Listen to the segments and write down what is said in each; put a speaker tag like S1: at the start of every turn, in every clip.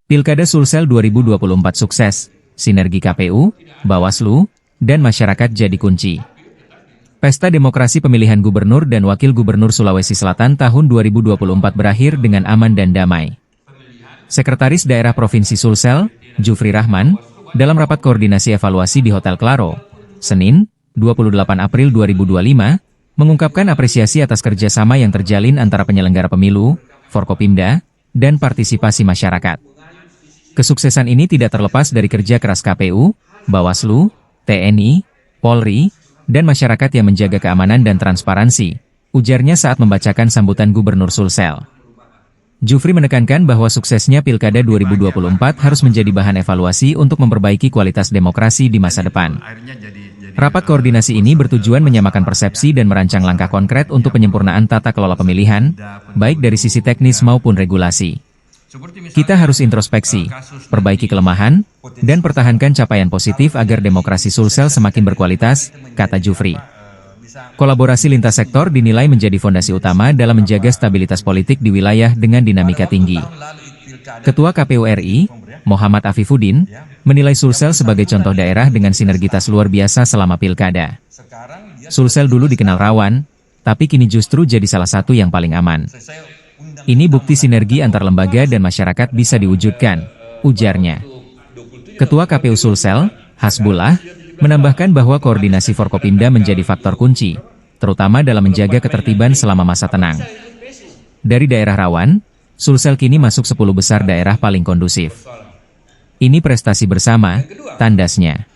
S1: Pilkada Sulsel 2024 sukses, sinergi KPU, Bawaslu, dan masyarakat jadi kunci. Pesta demokrasi pemilihan gubernur dan wakil gubernur Sulawesi Selatan tahun 2024 berakhir dengan aman dan damai. Sekretaris Daerah Provinsi Sulsel, Jufri Rahman, dalam rapat koordinasi evaluasi di Hotel Claro, Senin, 28 April 2025, mengungkapkan apresiasi atas kerjasama yang terjalin antara penyelenggara pemilu, Forkopimda, dan partisipasi masyarakat. Kesuksesan ini tidak terlepas dari kerja keras KPU, Bawaslu, TNI, Polri, dan masyarakat yang menjaga keamanan dan transparansi, ujarnya saat membacakan sambutan Gubernur Sulsel. Jufri menekankan bahwa suksesnya Pilkada 2024 harus menjadi bahan evaluasi untuk memperbaiki kualitas demokrasi di masa depan. Rapat koordinasi ini bertujuan menyamakan persepsi dan merancang langkah konkret untuk penyempurnaan tata kelola pemilihan, baik dari sisi teknis maupun regulasi. Kita harus introspeksi, perbaiki kelemahan, dan pertahankan capaian positif agar demokrasi Sulsel semakin berkualitas, kata Jufri. Kolaborasi lintas sektor dinilai menjadi fondasi utama dalam menjaga stabilitas politik di wilayah dengan dinamika tinggi. Ketua KPU RI, Muhammad Afifuddin, menilai Sulsel sebagai contoh daerah dengan sinergitas luar biasa selama pilkada. Sulsel dulu dikenal rawan, tapi kini justru jadi salah satu yang paling aman. Ini bukti sinergi antar lembaga dan masyarakat bisa diwujudkan, ujarnya. Ketua KPU Sulsel, Hasbullah, menambahkan bahwa koordinasi Forkopimda menjadi faktor kunci, terutama dalam menjaga ketertiban selama masa tenang. Dari daerah rawan, Sulsel kini masuk 10 besar daerah paling kondusif. Ini prestasi bersama, tandasnya.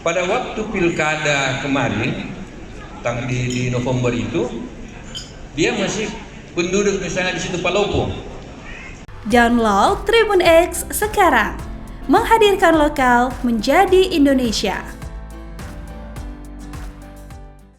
S2: Pada waktu pilkada kemarin, di November itu, dia masih penduduk misalnya di situ Palopo.
S3: Download Tribun X sekarang, menghadirkan lokal menjadi Indonesia.